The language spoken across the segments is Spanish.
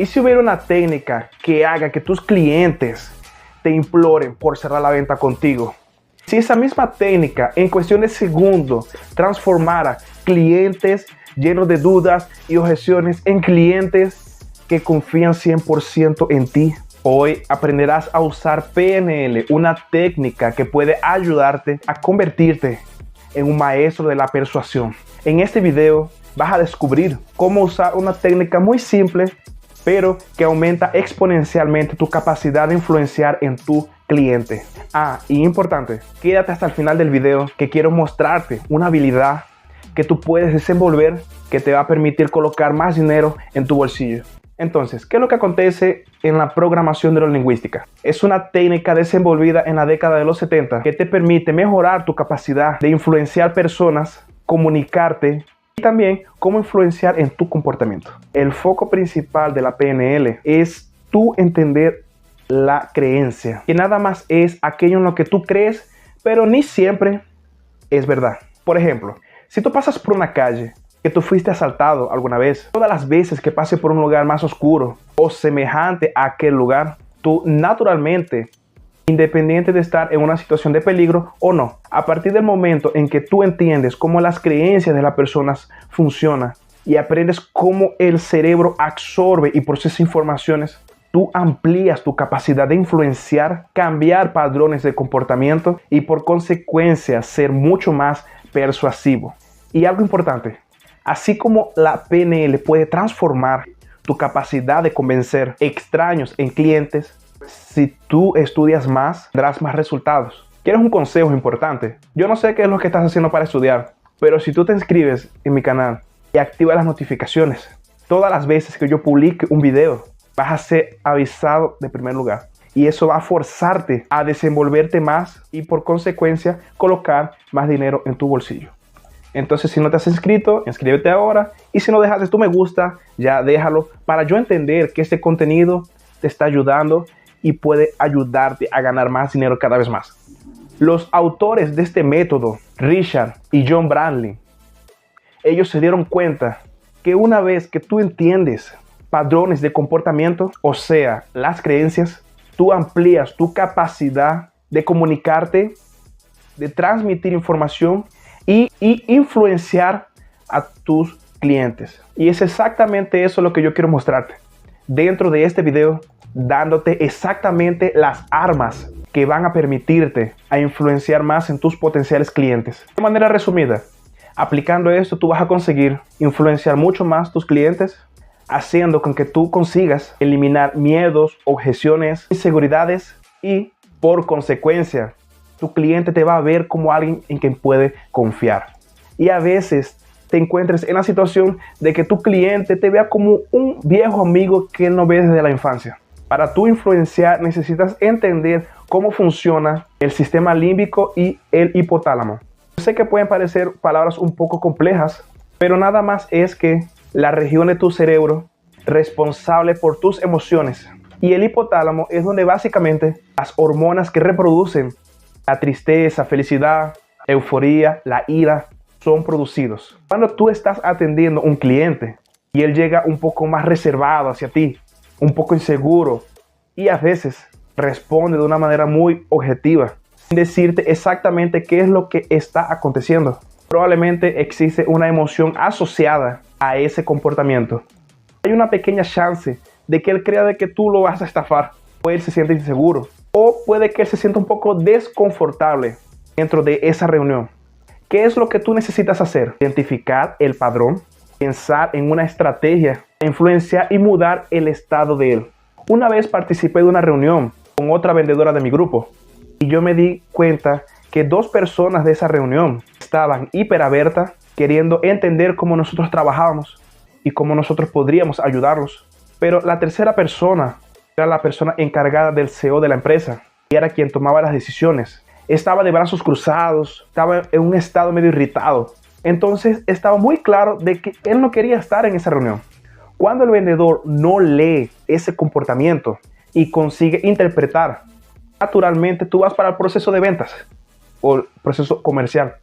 ¿Y si hubiera una técnica que haga que tus clientes te imploren por cerrar la venta contigo? Si esa misma técnica en cuestión de segundos transformara clientes llenos de dudas y objeciones en clientes que confían 100% en ti. Hoy aprenderás a usar PNL, una técnica que puede ayudarte a convertirte en un maestro de la persuasión. En este video vas a descubrir cómo usar una técnica muy simple, pero que aumenta exponencialmente tu capacidad de influenciar en tu cliente. Y importante, quédate hasta el final del video, que quiero mostrarte una habilidad que tú puedes desenvolver que te va a permitir colocar más dinero en tu bolsillo. Entonces, ¿qué es lo que acontece en la programación neurolingüística? Es una técnica desenvolvida en la década de los 70 que te permite mejorar tu capacidad de influenciar personas, comunicarte y también cómo influenciar en tu comportamiento. El foco principal de la PNL es tú entender la creencia, que nada más es aquello en lo que tú crees, pero ni siempre es verdad. Por ejemplo, si tú pasas por una calle que tú fuiste asaltado alguna vez, todas las veces que pases por un lugar más oscuro o semejante a aquel lugar, tú naturalmente, independiente de estar en una situación de peligro o no, a partir del momento en que tú entiendes cómo las creencias de las personas funcionan y aprendes cómo el cerebro absorbe y procesa informaciones, tú amplías tu capacidad de influenciar, cambiar patrones de comportamiento y por consecuencia ser mucho más persuasivo. Y algo importante, así como la PNL puede transformar tu capacidad de convencer extraños en clientes, si tú estudias más, tendrás más resultados. ¿Quieres un consejo importante? Yo no sé qué es lo que estás haciendo para estudiar, pero si tú te inscribes en mi canal y activas las notificaciones, todas las veces que yo publique un video, vas a ser avisado de primer lugar. Y eso va a forzarte a desenvolverte más y por consecuencia colocar más dinero en tu bolsillo. Entonces, si no te has inscrito, inscríbete ahora. Y si no dejaste tu me gusta, ya déjalo para yo entender que este contenido te está ayudando y puede ayudarte a ganar más dinero cada vez más. Los autores de este método, Richard y John Bradley, ellos se dieron cuenta que una vez que tú entiendes patrones de comportamiento, o sea, las creencias, tú amplías tu capacidad de comunicarte, de transmitir información y influenciar a tus clientes. Y es exactamente eso lo que yo quiero mostrarte dentro de este video, dándote exactamente las armas que van a permitirte a influenciar más en tus potenciales clientes. De manera resumida, aplicando esto, tú vas a conseguir influenciar mucho más tus clientes, haciendo con que tú consigas eliminar miedos, objeciones, inseguridades y por consecuencia tu cliente te va a ver como alguien en quien puede confiar. Y a veces te encuentres en la situación de que tu cliente te vea como un viejo amigo que no ves desde la infancia. Para tú influenciar necesitas entender cómo funciona el sistema límbico y el hipotálamo. Yo sé que pueden parecer palabras un poco complejas, pero nada más es que la región de tu cerebro responsable por tus emociones. Y el hipotálamo es donde básicamente las hormonas que reproducen la tristeza, felicidad, euforía, la ira, son producidos. Cuando tú estás atendiendo a un cliente y él llega un poco más reservado hacia ti, un poco inseguro y a veces responde de una manera muy objetiva, sin decirte exactamente qué es lo que está aconteciendo, probablemente existe una emoción asociada a ese comportamiento. Hay una pequeña chance de que él crea de que tú lo vas a estafar, o él se siente inseguro, o puede que él se sienta un poco desconfortable dentro de esa reunión. ¿Qué es lo que tú necesitas hacer? Identificar el patrón, pensar en una estrategia, influenciar y mudar el estado de él. Una vez participé de una reunión con otra vendedora de mi grupo y yo me di cuenta que dos personas de esa reunión estaban hiperabiertas, queriendo entender cómo nosotros trabajábamos y cómo nosotros podríamos ayudarlos. Pero la tercera persona era la persona encargada del CEO de la empresa y era quien tomaba las decisiones. Estaba de brazos cruzados, estaba en un estado medio irritado. Entonces estaba muy claro de que él no quería estar en esa reunión. Cuando el vendedor no lee ese comportamiento y consigue interpretar, naturalmente tú vas para el proceso de ventas o el proceso comercial.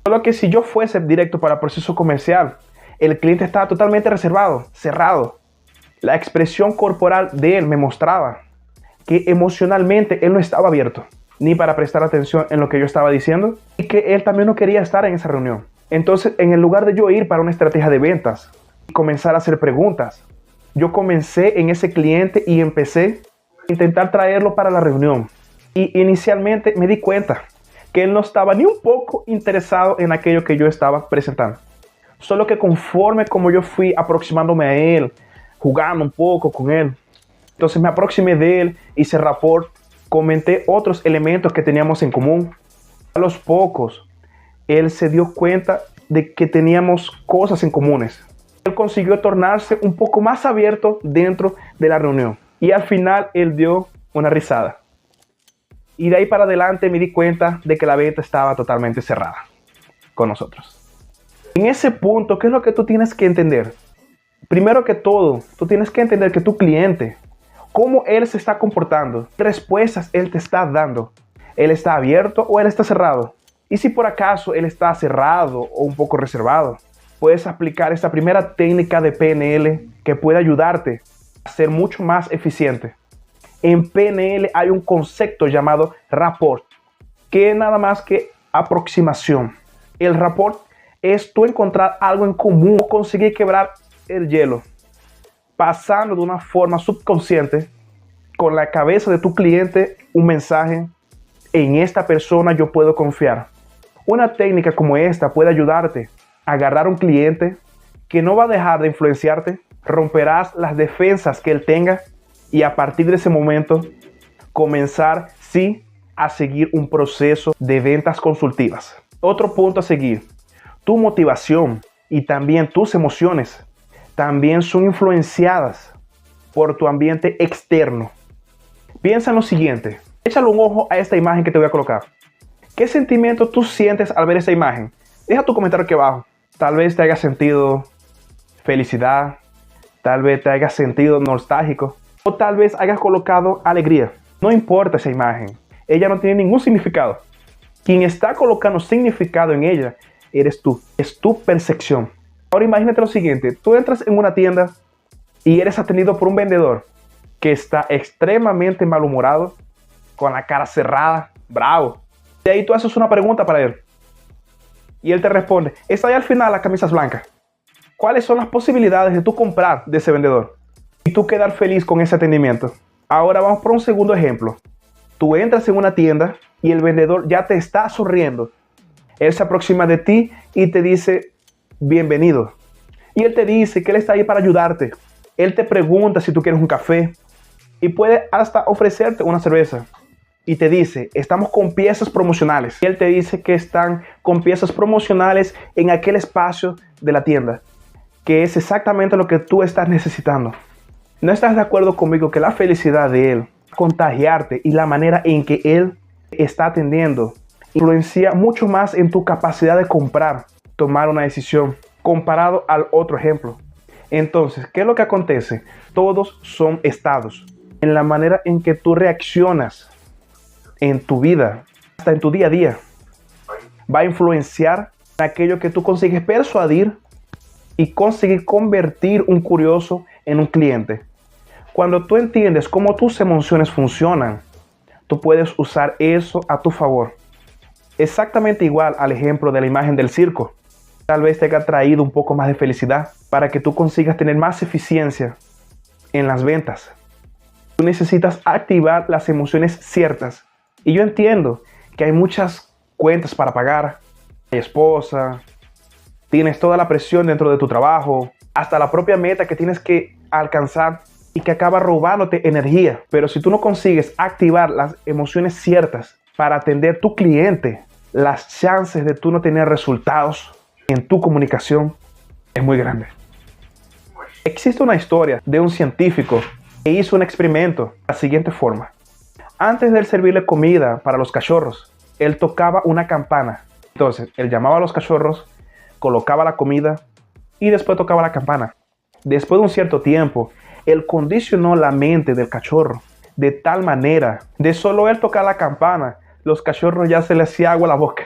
Solo que si yo fuese directo para el proceso comercial, el cliente estaba totalmente reservado, cerrado. La expresión corporal de él me mostraba que emocionalmente él no estaba abierto ni para prestar atención en lo que yo estaba diciendo y que él también no quería estar en esa reunión. Entonces, en el lugar de yo ir para una estrategia de ventas y comenzar a hacer preguntas, yo comencé en ese cliente y empecé a intentar traerlo para la reunión. Y inicialmente me di cuenta que él no estaba ni un poco interesado en aquello que yo estaba presentando. Solo que conforme como yo fui aproximándome a él, jugando un poco con él, entonces me aproximé de él, hice rapport, comenté otros elementos que teníamos en común. A los pocos, él se dio cuenta de que teníamos cosas en comunes. Él consiguió tornarse un poco más abierto dentro de la reunión. Y al final, él dio una risada. Y de ahí para adelante me di cuenta de que la venta estaba totalmente cerrada con nosotros. En ese punto, ¿qué es lo que tú tienes que entender? Primero que todo, tú tienes que entender que tu cliente, cómo él se está comportando, qué respuestas él te está dando. ¿Él está abierto o él está cerrado? Y si por acaso él está cerrado o un poco reservado, puedes aplicar esta primera técnica de PNL que puede ayudarte a ser mucho más eficiente. En PNL hay un concepto llamado rapport, que es nada más que aproximación. El rapport es tú encontrar algo en común, conseguir quebrar el hielo, pasando de una forma subconsciente con la cabeza de tu cliente un mensaje: en esta persona yo puedo confiar. Una técnica como esta puede ayudarte a agarrar un cliente que no va a dejar de influenciarte, romperás las defensas que él tenga y a partir de ese momento comenzar, sí, a seguir un proceso de ventas consultivas. Otro punto a seguir: tu motivación y también tus emociones también son influenciadas por tu ambiente externo. Piensa en lo siguiente, échale un ojo a esta imagen que te voy a colocar. ¿Qué sentimiento tú sientes al ver esa imagen? Deja tu comentario aquí abajo. Tal vez te hayas sentido felicidad, tal vez te hayas sentido nostálgico, o tal vez hayas colocado alegría. No importa esa imagen, ella no tiene ningún significado. Quien está colocando significado en ella eres tú, es tu percepción. Ahora imagínate lo siguiente, tú entras en una tienda y eres atendido por un vendedor que está extremadamente malhumorado, con la cara cerrada, bravo. De ahí tú haces una pregunta para él y él te responde: está ahí al final las camisas blancas. ¿Cuáles son las posibilidades de tú comprar de ese vendedor y tú quedar feliz con ese atendimiento? Ahora vamos por un segundo ejemplo. Tú entras en una tienda y el vendedor ya te está sonriendo. Él se aproxima de ti y te dice: bienvenido. Y él te dice que él está ahí para ayudarte. Él te pregunta si tú quieres un café y puede hasta ofrecerte una cerveza. Y te dice: estamos con piezas promocionales. Y él te dice que están con piezas promocionales en aquel espacio de la tienda, que es exactamente lo que tú estás necesitando. ¿No estás de acuerdo conmigo que la felicidad de él, contagiarte y la manera en que él está atendiendo, influencia mucho más en tu capacidad de comprar, tomar una decisión, comparado al otro ejemplo? Entonces, ¿qué es lo que acontece? Todos son estados. En la manera en que tú reaccionas en tu vida, hasta en tu día a día, va a influenciar aquello que tú consigues persuadir y conseguir convertir un curioso en un cliente. Cuando tú entiendes cómo tus emociones funcionan, tú puedes usar eso a tu favor. Exactamente igual al ejemplo de la imagen del circo. Tal vez te haya traído un poco más de felicidad para que tú consigas tener más eficiencia en las ventas. Tú necesitas activar las emociones ciertas. Y yo entiendo que hay muchas cuentas para pagar. Hay esposa, tienes toda la presión dentro de tu trabajo, hasta la propia meta que tienes que alcanzar y que acaba robándote energía. Pero si tú no consigues activar las emociones ciertas para atender tu cliente, las chances de tú no tener resultados en tu comunicación es muy grande. Existe una historia de un científico que hizo un experimento de la siguiente forma. Antes de él servirle comida para los cachorros, él tocaba una campana. Entonces, él llamaba a los cachorros, colocaba la comida y después tocaba la campana. Después de un cierto tiempo, él condicionó la mente del cachorro de tal manera, de solo él tocar la campana, los cachorros ya se les hacía agua a la boca.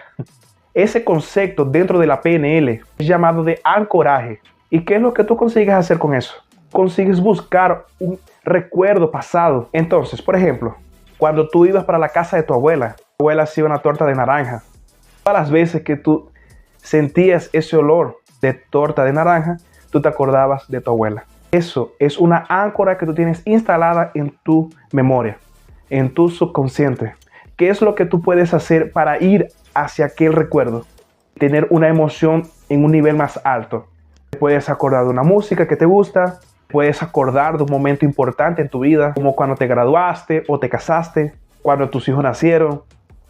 Ese concepto dentro de la PNL es llamado de ancoraje. ¿Y qué es lo que tú consigues hacer con eso? consigues buscar un recuerdo pasado. Entonces, por ejemplo, cuando tú ibas para la casa de tu abuela hacía una torta de naranja. Todas las veces que tú sentías ese olor de torta de naranja, tú te acordabas de tu abuela. Eso es una áncora que tú tienes instalada en tu memoria, en tu subconsciente. ¿Qué es lo que tú puedes hacer para ir hacia aquel recuerdo? Tener una emoción en un nivel más alto. Puedes acordar de una música que te gusta, puedes acordar de un momento importante en tu vida, como cuando te graduaste o te casaste, cuando tus hijos nacieron.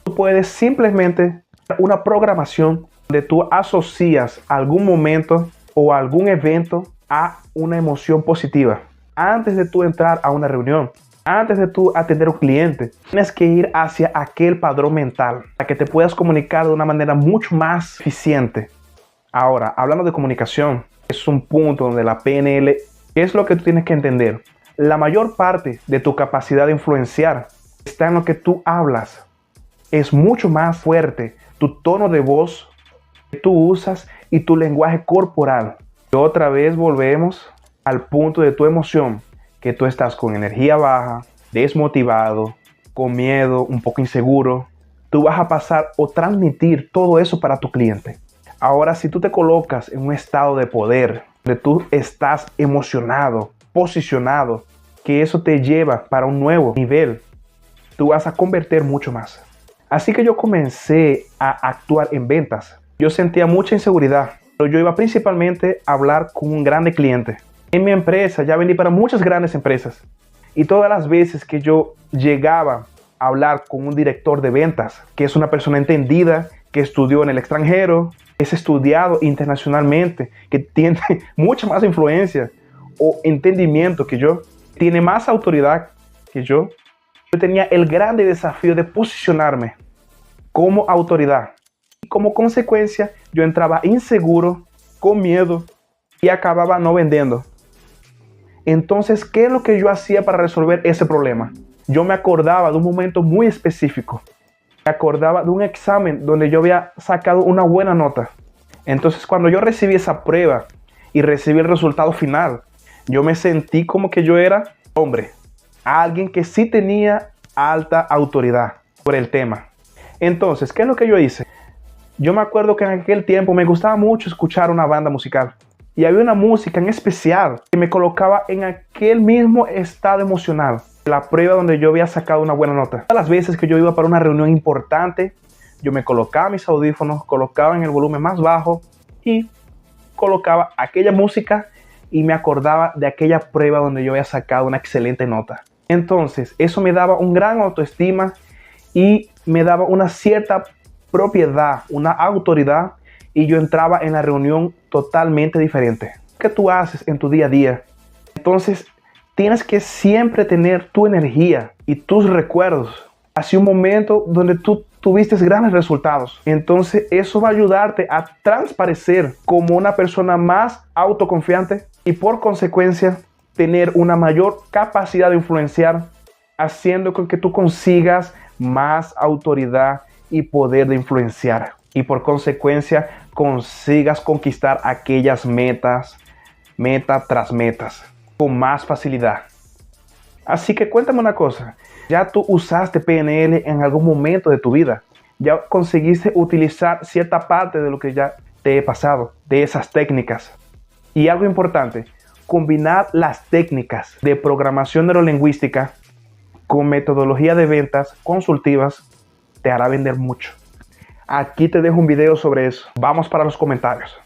Tú puedes simplemente una programación donde tú asocias algún momento o algún evento a una emoción positiva. Antes de tú entrar a una reunión, antes de tú atender a un cliente, tienes que ir hacia aquel padrón mental para que te puedas comunicar de una manera mucho más eficiente. Ahora, hablando de comunicación, es un punto donde la PNL, ¿qué es lo que tú tienes que entender? La mayor parte de tu capacidad de influenciar está en lo que tú hablas. Es mucho más fuerte tu tono de voz que tú usas y tu lenguaje corporal. Y otra vez volvemos al punto de tu emoción, que tú estás con energía baja, desmotivado, con miedo, un poco inseguro. Tú vas a pasar o transmitir todo eso para tu cliente. Ahora, si tú te colocas en un estado de poder, donde tú estás emocionado, posicionado, que eso te lleva para un nuevo nivel, tú vas a convertir mucho más. Así que yo comencé a actuar en ventas. Yo sentía mucha inseguridad, pero yo iba principalmente a hablar con un grande cliente. En mi empresa ya vendí para muchas grandes empresas. Y todas las veces que yo llegaba a hablar con un director de ventas, que es una persona entendida, que estudió en el extranjero, es estudiado internacionalmente, que tiene mucha más influencia o entendimiento que yo, tiene más autoridad que yo tenía el grande desafío de posicionarme como autoridad. Y como consecuencia, yo entraba inseguro, con miedo y acababa no vendiendo. Entonces, ¿qué es lo que yo hacía para resolver ese problema? Yo me acordaba de un momento muy específico. Me acordaba de un examen donde yo había sacado una buena nota. Entonces, cuando yo recibí esa prueba y recibí el resultado final, yo me sentí como que yo era hombre, alguien que sí tenía alta autoridad por el tema. Entonces, ¿qué es lo que yo hice? Yo me acuerdo que en aquel tiempo me gustaba mucho escuchar una banda musical. Y había una música en especial que me colocaba en aquel mismo estado emocional. La prueba donde yo había sacado una buena nota. Todas las veces que yo iba para una reunión importante, yo me colocaba mis audífonos, colocaba en el volumen más bajo y colocaba aquella música y me acordaba de aquella prueba donde yo había sacado una excelente nota. Entonces, eso me daba un gran autoestima y me daba una cierta propiedad, una autoridad, y yo entraba en la reunión totalmente diferente. ¿Qué tú haces en tu día a día? Entonces, tienes que siempre tener tu energía y tus recuerdos hacia un momento donde tú tuviste grandes resultados. Entonces, eso va a ayudarte a transparecer como una persona más autoconfiante y por consecuencia tener una mayor capacidad de influenciar, haciendo con que tú consigas más autoridad y poder de influenciar. Y por consecuencia consigas conquistar aquellas metas, meta tras metas, con más facilidad. Así que cuéntame una cosa, ¿ya tú usaste PNL en algún momento de tu vida? ¿Ya conseguiste utilizar cierta parte de lo que ya te he pasado, de esas técnicas? Y algo importante, combinar las técnicas de programación neurolingüística con metodología de ventas consultivas te hará vender mucho. Aquí te dejo un video sobre eso. Vamos para los comentarios.